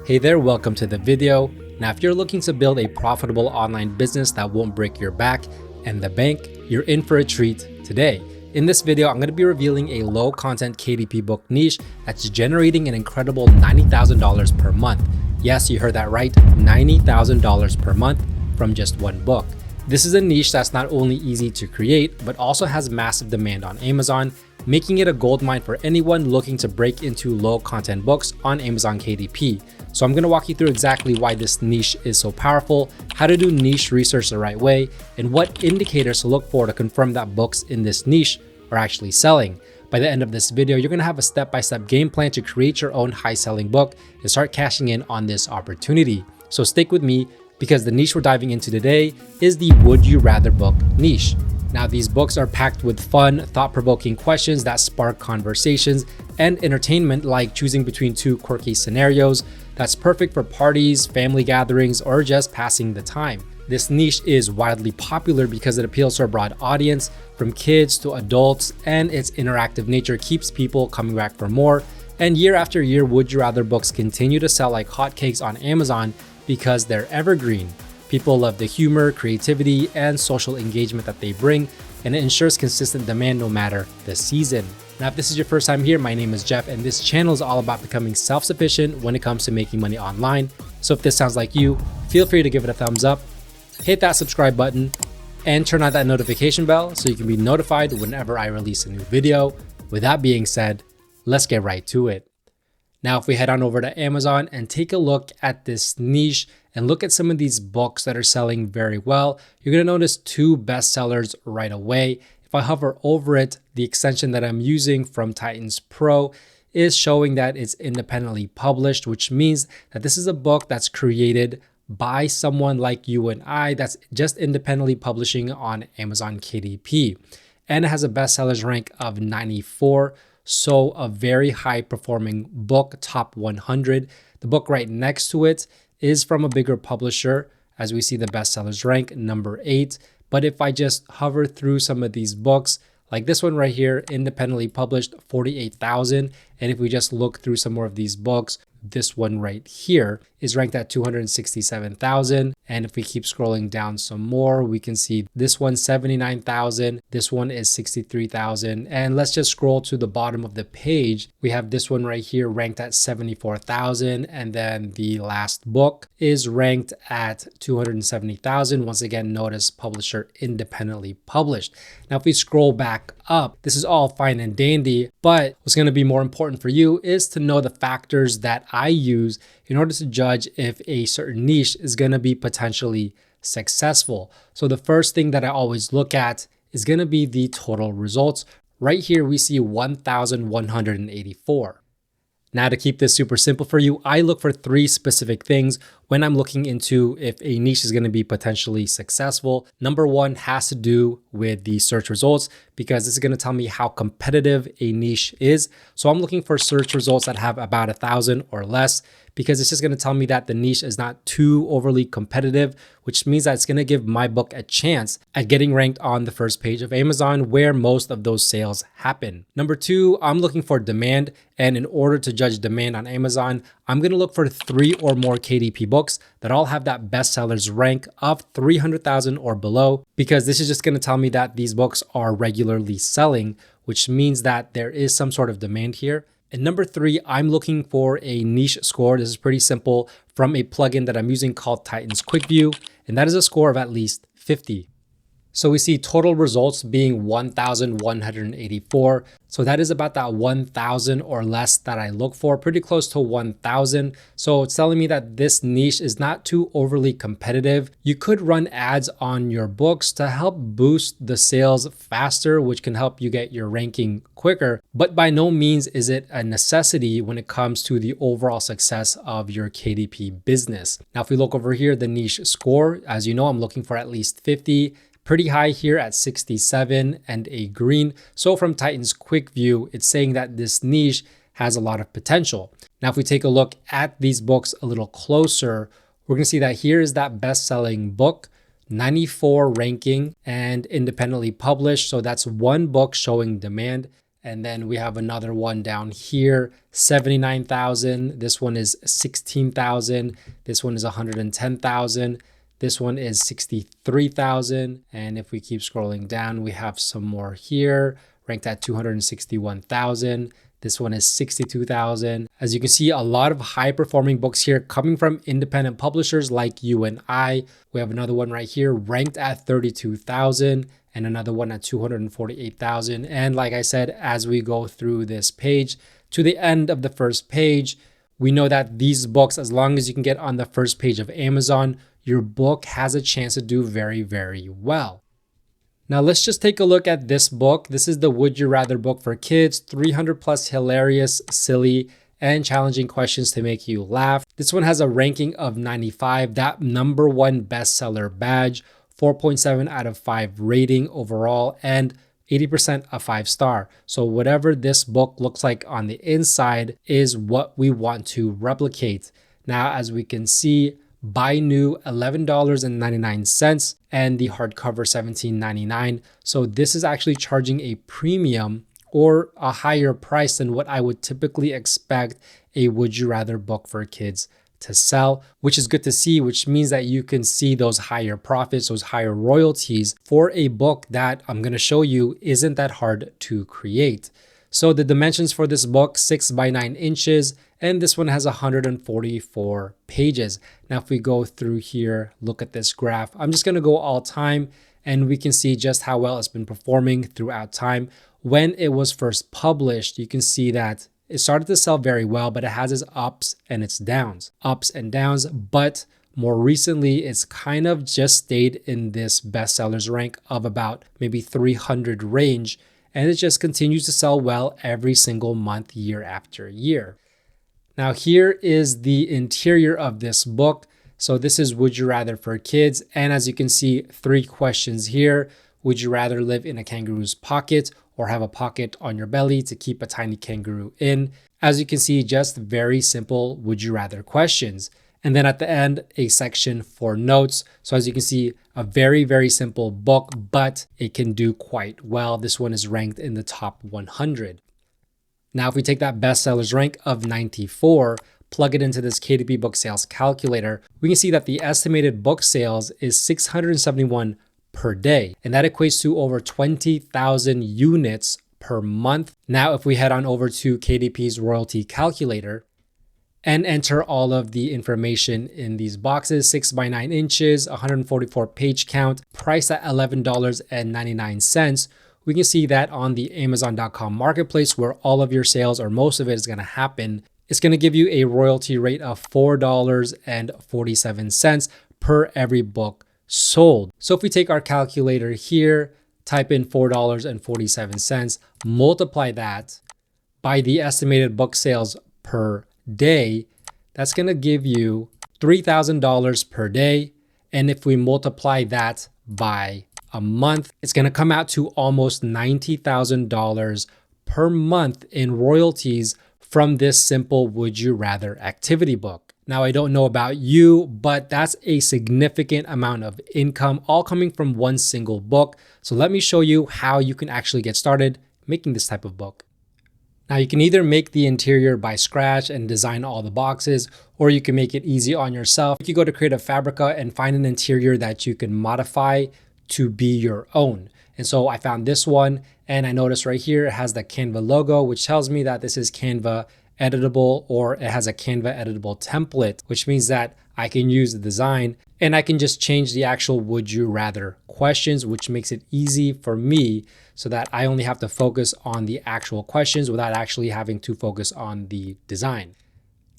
Hey there, welcome to the video. Now, if you're looking to build a profitable online business that won't break your back and the bank, you're in for a treat today. In this video, I'm going to be revealing a low content KDP book niche that's generating an incredible $90,000 per month. Yes, you heard that right, $90,000 per month from just one book. This is a niche that's not only easy to create, but also has massive demand on Amazon, making it a goldmine for anyone looking to break into low content books on Amazon KDP. So I'm going to walk you through exactly why this niche is so powerful, how to do niche research the right way, and what indicators to look for to confirm that books in this niche are actually selling. By the end of this video, you're going to have a step-by-step game plan to create your own high-selling book and start cashing in on this opportunity. So stick with me, because the niche we're diving into today is the Would You Rather book niche. Now, these books are packed with fun, thought-provoking questions that spark conversations and entertainment, like choosing between two quirky scenarios that's perfect for parties, family gatherings, or just passing the time. This niche is widely popular because it appeals to a broad audience, from kids to adults, and its interactive nature keeps people coming back for more. And year after year, Would You Rather books continue to sell like hotcakes on Amazon because they're evergreen. People love the humor, creativity, and social engagement that they bring, and it ensures consistent demand no matter the season. Now, if this is your first time here, my name is Jeff, and this channel is all about becoming self-sufficient when it comes to making money online. So if this sounds like you, feel free to give it a thumbs up, hit that subscribe button, and turn on that notification bell so you can be notified whenever I release a new video. With that being said, let's get right to it. Now, if we head on over to Amazon and take a look at this niche and look at some of these books that are selling very well, you're going to notice two bestsellers right away. If I hover over it, the extension that I'm using from Titans Pro is showing that it's independently published, which means that this is a book that's created by someone like you and I that's just independently publishing on Amazon KDP. And it has a bestsellers rank of 94. So a very high performing book, top 100. The book right next to it is from a bigger publisher. As we see, the bestsellers rank number 8. But if I just hover through some of these books, like this one right here, independently published, 48,000. And if we just look through some more of these books, this one right here is ranked at 267,000. And if we keep scrolling down some more, we can see this one 79,000. This one is 63,000. And let's just scroll to the bottom of the page. We have this one right here ranked at 74,000. And then the last book is ranked at 270,000. Once again, notice publisher independently published. Now, if we scroll back up, this is all fine and dandy, but what's going to be more important for you is to know the factors that I use in order to judge if a certain niche is going to be potentially successful. So the first thing that I always look at is going to be the total results. Right here, we see 1,184. Now, to keep this super simple for you, I look for 3 specific things when I'm looking into if a niche is going to be potentially successful. Number 1 has to do with the search results, because this is going to tell me how competitive a niche is. So I'm looking for search results that have about 1,000 or less, because it's just going to tell me that the niche is not too overly competitive, which means that it's going to give my book a chance at getting ranked on the first page of Amazon, where most of those sales happen. Number 2, I'm looking for demand. And in order to judge demand on Amazon, I'm going to look for 3 or more KDP books that all have that bestsellers rank of 300,000 or below, because this is just going to tell me that these books are regularly selling, which means that there is some sort of demand here. And number 3, I'm looking for a niche score. This is pretty simple, from a plugin that I'm using called Titans Quick View, and that is a score of at least 50. So we see total results being 1,184. So that is about that 1,000 or less that I look for, pretty close to 1,000. So it's telling me that this niche is not too overly competitive. You could run ads on your books to help boost the sales faster, which can help you get your ranking quicker. But by no means is it a necessity when it comes to the overall success of your KDP business. Now, if we look over here, the niche score, as you know, I'm looking for at least 50. Pretty high here at 67 and a green. So from Titans Quick View, it's saying that this niche has a lot of potential. Now, if we take a look at these books a little closer, we're going to see that here is that best-selling book, 94 ranking and independently published. So that's one book showing demand. And then we have another one down here, 79,000. This one is 16,000. This one is 110,000. This one is 63,000. And if we keep scrolling down, we have some more here ranked at 261,000. This one is 62,000. As you can see, a lot of high performing books here coming from independent publishers like you and I. We have another one right here ranked at 32,000 and another one at 248,000. And like I said, as we go through this page to the end of the first page, we know that these books, as long as you can get on the first page of Amazon, your book has a chance to do very, very well. Now let's just take a look at this book. This is the Would You Rather book for kids, 300 plus hilarious, silly, and challenging questions to make you laugh. This one has a ranking of 95, that #1 bestseller badge, 4.7 out of 5 rating overall, and 80% a 5-star. So whatever this book looks like on the inside is what we want to replicate. Now, as we can see, buy new $11.99 and the hardcover $17.99. So this is actually charging a premium or a higher price than what I would typically expect a Would You Rather book for kids to sell, which is good to see, which means that you can see those higher profits, those higher royalties for a book that I'm going to show you isn't that hard to create. So the dimensions for this book, 6 by 9 inches, and this one has 144 pages. Now, if we go through here, look at this graph. I'm just going to go all time, and we can see just how well it's been performing throughout time. When it was first published, you can see that it started to sell very well, but it has its ups and its downs, but more recently, it's kind of just stayed in this bestsellers rank of about maybe 300 range, and it just continues to sell well every single month, year after year. Now, here is the interior of this book. So this is Would You Rather for kids. And as you can see, 3 questions here. Would you rather live in a kangaroo's pocket or have a pocket on your belly to keep a tiny kangaroo in? As you can see, just very simple Would You Rather questions. And then at the end, a section for notes. So as you can see, a very, very simple book, but it can do quite well. This one is ranked in the top 100. Now, if we take that bestsellers rank of 94, plug it into this KDP book sales calculator, we can see that the estimated book sales is 671 per day. And that equates to over 20,000 units per month. Now, if we head on over to KDP's royalty calculator and enter all of the information in these boxes, 6 by 9 inches, 144 page count, priced at $11.99, we can see that on the Amazon.com marketplace, where all of your sales or most of it is going to happen, it's going to give you a royalty rate of $4.47 per every book sold. So if we take our calculator here, type in $4.47, multiply that by the estimated book sales per day, that's going to give you $3,000 per day. And if we multiply that by a month, it's going to come out to almost $90,000 per month in royalties from this simple Would You Rather activity book. Now, I don't know about you, but that's a significant amount of income all coming from one single book. So let me show you how you can actually get started making this type of book. Now, you can either make the interior by scratch and design all the boxes, or you can make it easy on yourself. You can go to Creative Fabrica and find an interior that you can modify to be your own. And so I found this one, and I noticed right here it has the Canva logo, which tells me that this is Canva editable, or it has a Canva editable template, which means that I can use the design and I can just change the actual Would You Rather questions, which makes it easy for me so that I only have to focus on the actual questions without actually having to focus on the design.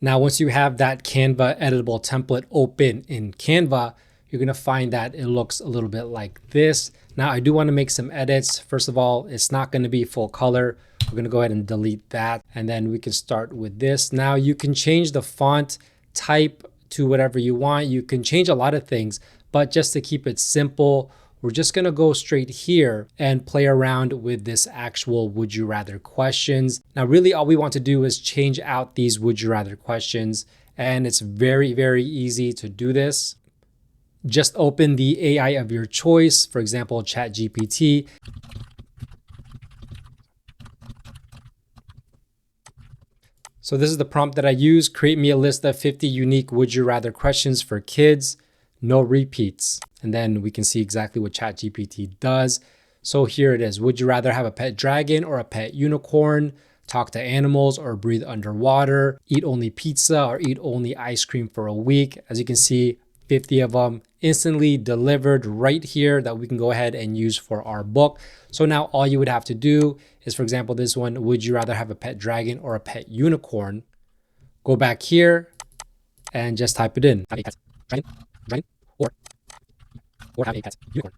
Now, once you have that Canva editable template open in Canva, you're going to find that it looks a little bit like this. Now, I do want to make some edits. First of all, it's not going to be full color. We're going to go ahead and delete that. And then we can start with this. Now, you can change the font type to whatever you want. You can change a lot of things, but just to keep it simple, we're just going to go straight here and play around with this actual Would You Rather questions. Now, really all we want to do is change out these Would You Rather questions. And it's very, very easy to do this. Just open the AI of your choice, for example, ChatGPT. So this is the prompt that I use. Create me a list of 50 unique would you rather questions for kids, no repeats. And then we can see exactly what ChatGPT does. So here it is. Would you rather have a pet dragon or a pet unicorn? Talk to animals or breathe underwater? Eat only pizza or eat only ice cream for a week? As you can see, 50 of them instantly delivered right here that we can go ahead and use for our book. So now all you would have to do is, for example, this one, would you rather have a pet dragon or a pet unicorn? Go back here and just type it in. Have a pet dragon, or have a pet unicorn.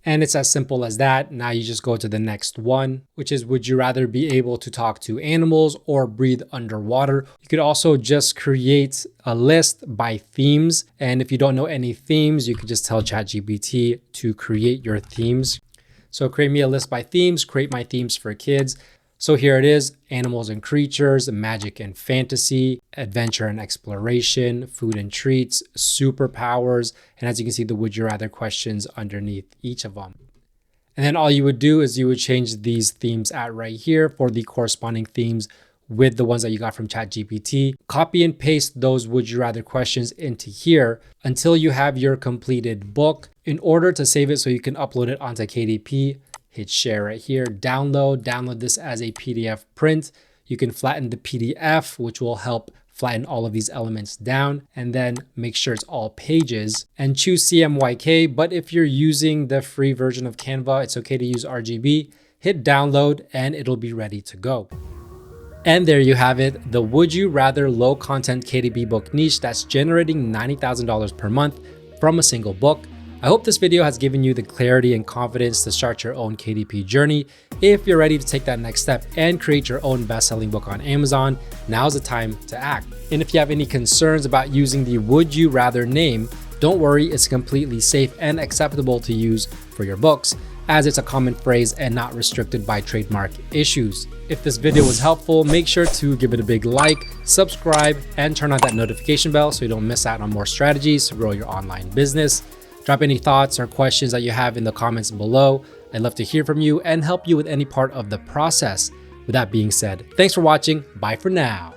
And it's as simple as that. Now you just go to the next one, which is, would you rather be able to talk to animals or breathe underwater? You could also just create a list by themes. And if you don't know any themes, you could just tell ChatGPT to create your themes. So create me a list by themes, create my themes for kids. So here it is: animals and creatures, magic and fantasy, adventure and exploration, food and treats, superpowers, and as you can see, the would you rather questions underneath each of them. And then all you would do is you would change these themes out right here for the corresponding themes with the ones that you got from ChatGPT. Copy and paste those would you rather questions into here until you have your completed book. In order to save it so you can upload it onto KDP, hit share right here, download this as a PDF print. You can flatten the PDF, which will help flatten all of these elements down, and then make sure it's all pages and choose CMYK. But if you're using the free version of Canva, it's okay to use RGB. Hit download and it'll be ready to go. And there you have it, the would you rather low content KDP book niche that's generating $90,000 per month from a single book. I hope this video has given you the clarity and confidence to start your own KDP journey. If you're ready to take that next step and create your own best-selling book on Amazon, now's the time to act. And if you have any concerns about using the would you rather name, don't worry, it's completely safe and acceptable to use for your books, as it's a common phrase and not restricted by trademark issues. If this video was helpful, make sure to give it a big like, subscribe, and turn on that notification bell so you don't miss out on more strategies to grow your online business. Drop any thoughts or questions that you have in the comments below. I'd love to hear from you and help you with any part of the process. With that being said, thanks for watching. Bye for now.